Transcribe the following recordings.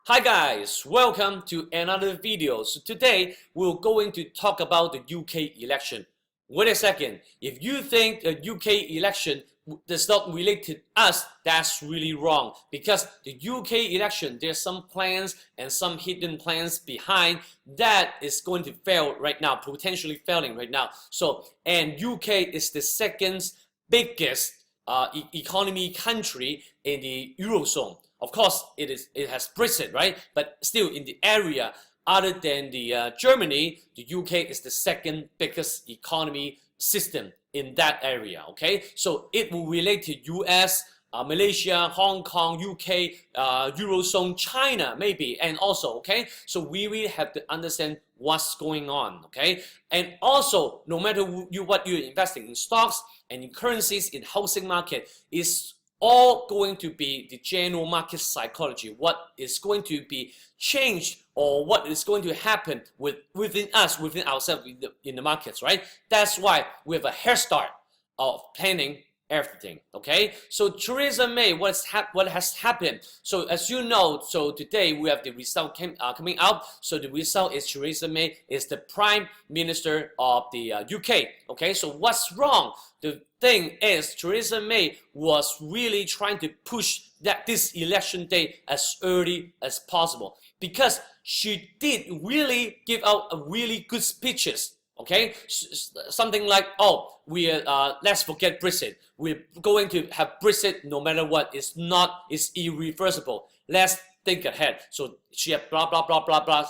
Hi guys, welcome to another video. So today we're going to talk about the UK election. Wait a second, if you think the UK election does not relate to us, that's really wrong. Because the UK election, there's some plans and some hidden plans behind that is going to fail right now, potentially failing right now. And UK is the second biggest economy country in the Eurozone. Of course, it has Brexit, right? But still, in the area other than the Germany, the UK is the second biggest economy system in that area. Okay, so it will relate to US, Malaysia, Hong Kong, UK, Eurozone, China, maybe, and also, okay, so we really have to understand what's going on, okay, and also, no matter what you're investing in stocks and in currencies, in housing market, is all going to be the general market psychology, what is going to be changed or what is going to happen within us, within ourselves in the markets, right? That's why we have a head start of planning everything, okay? So Theresa May, what has happened? So as you know, so today we have the result coming out. So the result is Theresa May is the Prime Minister of the UK, okay? So what's wrong? The thing is, Theresa May was really trying to push this election day as early as possible because she did really give out a really good speeches. Okay, something like, oh, let's forget Brexit. We're going to have Brexit no matter what. It's irreversible. Let's think ahead. So she had blah blah blah blah blah,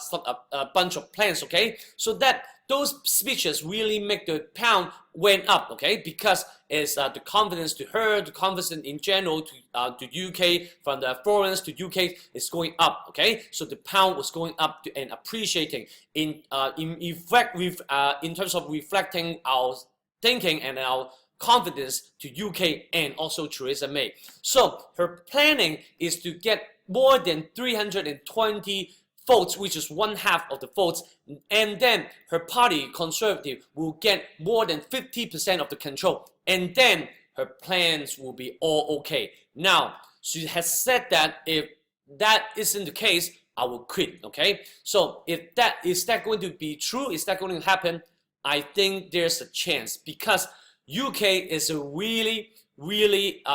a bunch of plans. Okay, so those speeches really make the pound went up. Okay, because it's the confidence to her, the confidence in general to UK, from the foreigners to UK is going up. Okay, so the pound was going up and appreciating in effect with in terms of reflecting our thinking and our confidence to UK and also Theresa May. So her planning is to get more than 320 votes, which is one half of the votes, and then her party, Conservative, will get more than 50% of the control, and then her plans will be all okay. Now, she has said that if that isn't the case, I will quit, okay? So if is that going to be true? Is that going to happen? I think there's a chance because UK is a really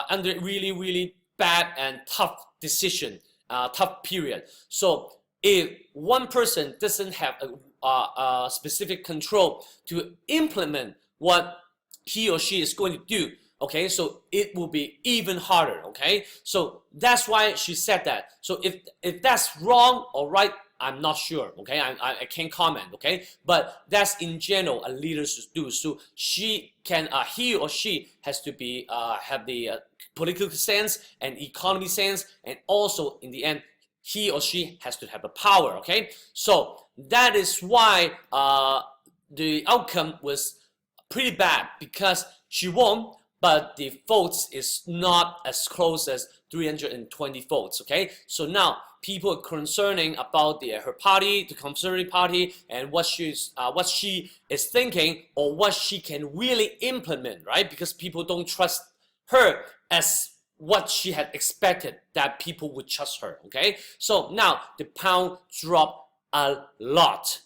under really bad and tough decision, tough period. So if one person doesn't have a specific control to implement what he or she is going to do, okay, so it will be even harder. Okay, so that's why she said that. So if that's wrong or right, I'm not sure. Okay, I can't comment. Okay, but that's in general a leader should do. So he or she has to be have the political sense and economy sense, and also in the end, he or she has to have the power. Okay, so that is why the outcome was pretty bad because she won, but the votes is not as close as 320 votes. Okay, so now people are concerning about her party, the Conservative Party, and what she is thinking or what she can really implement, right? Because people don't trust her as what she had expected that people would trust her. Okay, so now the pound dropped a lot.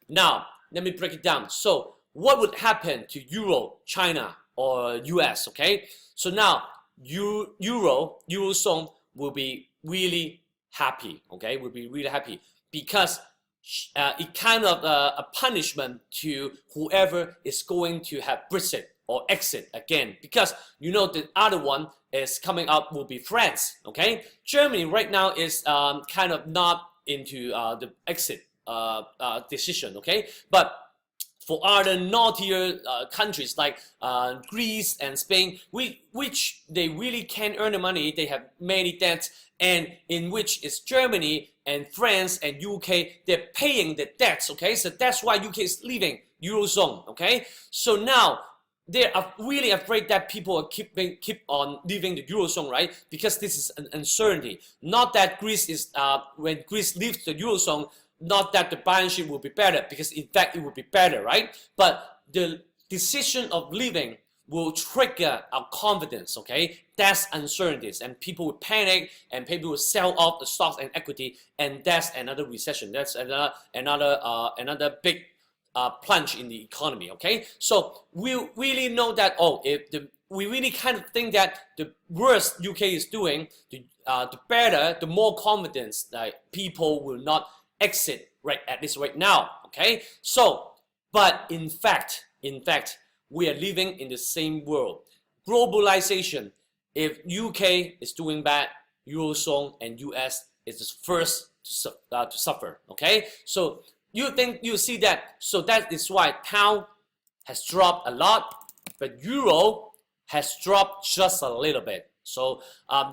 Now let me break it down. So what would happen to Euro, China, or US? Okay, so now Eurozone will be really happy. Okay, will be really happy because it kind of a punishment to whoever is going to have Brexit or exit again, because you know the other one is coming up will be France. Okay, Germany right now is kind of not into the exit decision. Okay, but for other naughtier countries like Greece and Spain, which they really can't earn the money, they have many debts, and in which is Germany and France and UK, they're paying the debts. Okay, so that's why UK is leaving Eurozone. Okay, so now they are really afraid that people are keep on leaving the Eurozone, right? Because this is an uncertainty. Not that Greece is when Greece leaves the Eurozone, not that the balance sheet will be better, because in fact it will be better, right? But the decision of leaving will trigger our confidence, okay? That's uncertainties, and people will panic, and people will sell off the stocks and equity, and that's another recession. That's another big plunge in the economy, okay? So we really know that, we really kind of think that the worse UK is doing, the better, the more confidence that people will not exit at least right now, okay? So, but in fact, we are living in the same world. Globalization, if UK is doing bad, Eurozone and US is the first to suffer, okay? So you see that, so that is why pound has dropped a lot, but euro has dropped just a little bit. So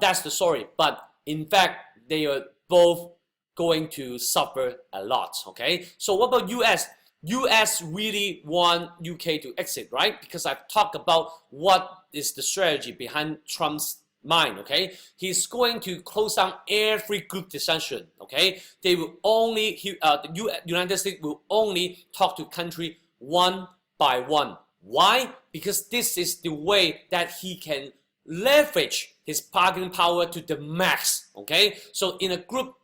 that's the story, but in fact, they are both going to suffer a lot, okay? So what about US? US really want UK to exit, right? Because I've talked about what is the strategy behind Trump's mind, okay? He's going to close down every group discussion, okay? They will only, the United States will only talk to country one by one. Why? Because this is the way that he can leverage his bargaining power to the max, okay? So in a group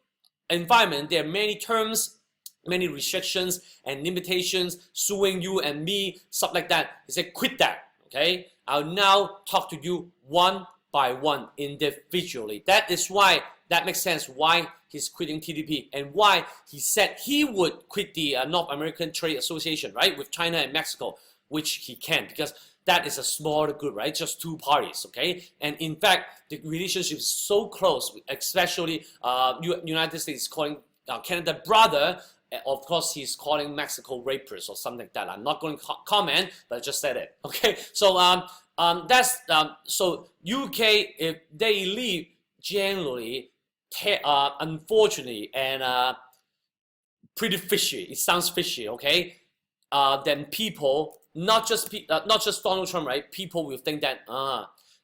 environment, there are many terms, many restrictions and limitations, suing you and me, stuff like that. He said, quit that, okay? I'll now talk to you one by one, individually. That is why, that makes sense why he's quitting TPP and why he said he would quit the North American Trade Association, right, with China and Mexico, which he can, because that is a smaller group, right? Just two parties, okay? And in fact, the relationship is so close, especially United States is calling Canada brother. Of course, he's calling Mexico rapers or something like that. I'm not going to comment, but I just said it. Okay, so that's so UK, if they leave generally, unfortunately and pretty fishy. It sounds fishy, okay? Then people, not just Donald Trump, right? People will think that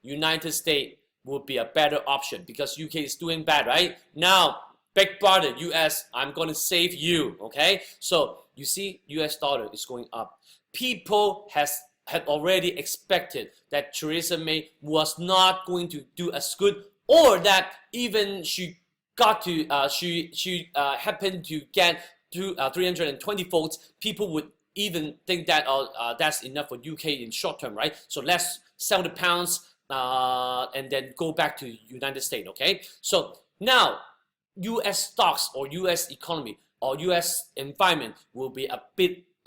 United States would be a better option because UK is doing bad, right? Now, big brother, US, I'm going to save you, okay? So you see, US dollar is going up. People had already expected that Theresa May was not going to do as good, or that even she got to happened to get to 320 votes. People would even think that that's enough for UK in short term, right? So let's sell the pounds and then go back to United States, okay? So now, US stocks or US economy or US environment will be a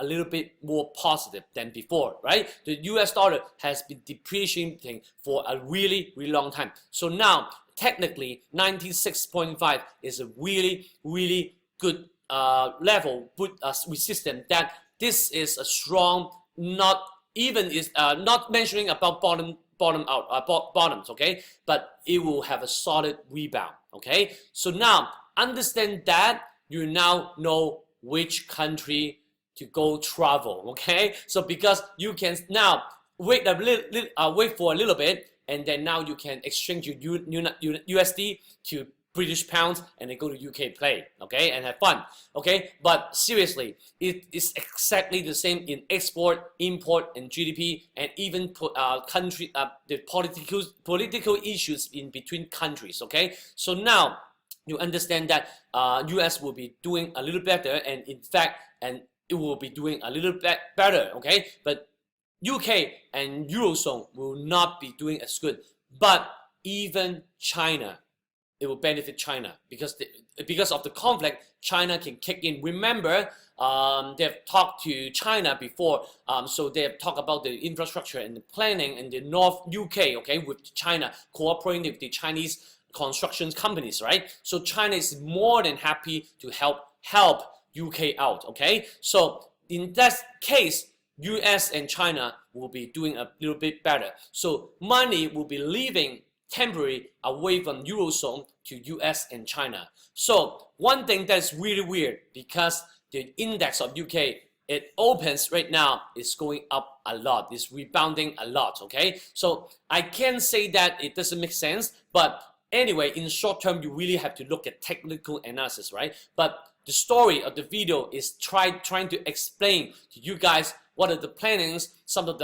little bit more positive than before, right? The US dollar has been depreciating for a really, really long time. So now, technically, 96.5 is a really, really good level, good resistance. That this is a strong, not mentioning about bottoms, okay? But it will have a solid rebound, okay? So now, understand that, you now know which country to go travel, okay? So because you can now wait for a little bit, and then now you can exchange your USD to British pounds and then go to UK play, okay, and have fun, okay? But seriously, it is exactly the same in export, import, and GDP, and even the political issues in between countries, okay? So now you understand that US will be doing a little better, and in fact, and it will be doing a little bit better, okay? But UK and Eurozone will not be doing as good. But even China, it will benefit China because of the conflict. China can kick in. Remember, they've talked to China before, so they have talked about the infrastructure and the planning in the North UK, okay, with China cooperating with the Chinese construction companies, right? So China is more than happy to help UK out, okay? So in that case, US and China will be doing a little bit better. So money will be leaving temporarily away from Eurozone to US and China. So one thing that's really weird, because the index of UK, it opens right now, is going up a lot, it's rebounding a lot, okay? So I can say that it doesn't make sense, but anyway, in short term, you really have to look at technical analysis, right? But the story of the video is trying to explain to you guys what are the plannings. Some of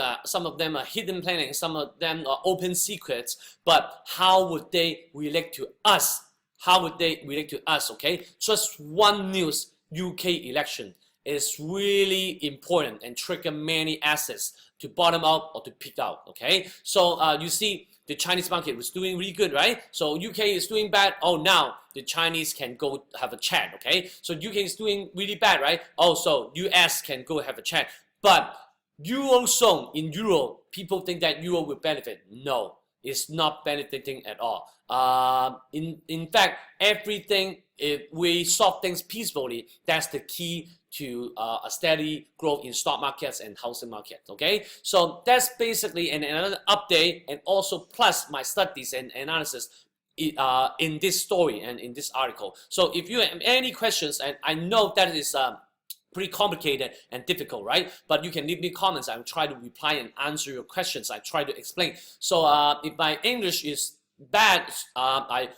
them are hidden plannings, some of them are open secrets, but how would they relate to us? How would they relate to us, okay? Just one news, UK election is really important and trigger many assets to bottom out or to peak out, okay? So you see the Chinese market was doing really good, right? So UK is doing bad. Oh, now the Chinese can go have a chat, okay? So UK is doing really bad, right? Oh, so US can go have a chat. But Eurozone in Euro, people think that Euro will benefit. No, it's not benefiting at all. In fact, everything, if we solve things peacefully, that's the key to a steady growth in stock markets and housing market. Okay, so that's basically another update, and also plus my studies and analysis in this story and in this article. So if you have any questions, and I know that is pretty complicated and difficult, right? But you can leave me comments. I will try to reply and answer your questions. I try to explain. So if my English is bad, I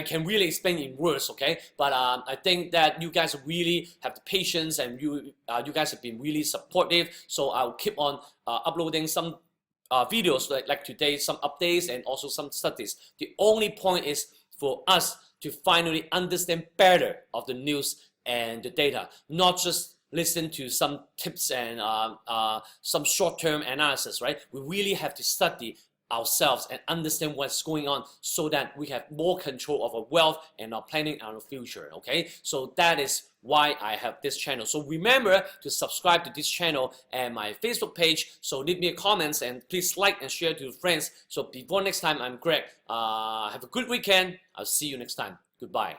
can really explain in words, okay? But I think that you guys really have the patience, and you guys have been really supportive. So I'll keep on uploading some videos like today, some updates and also some studies. The only point is for us to finally understand better of the news and the data, not just listen to some tips and some short-term analysis, right? We really have to study ourselves and understand what's going on so that we have more control of our wealth and our planning our future, okay? So that is why I have this channel. So remember to subscribe to this channel and my Facebook page. So leave me comments and please like and share to your friends. So before next time, I'm Greg. Have a good weekend. I'll see you next time. Goodbye.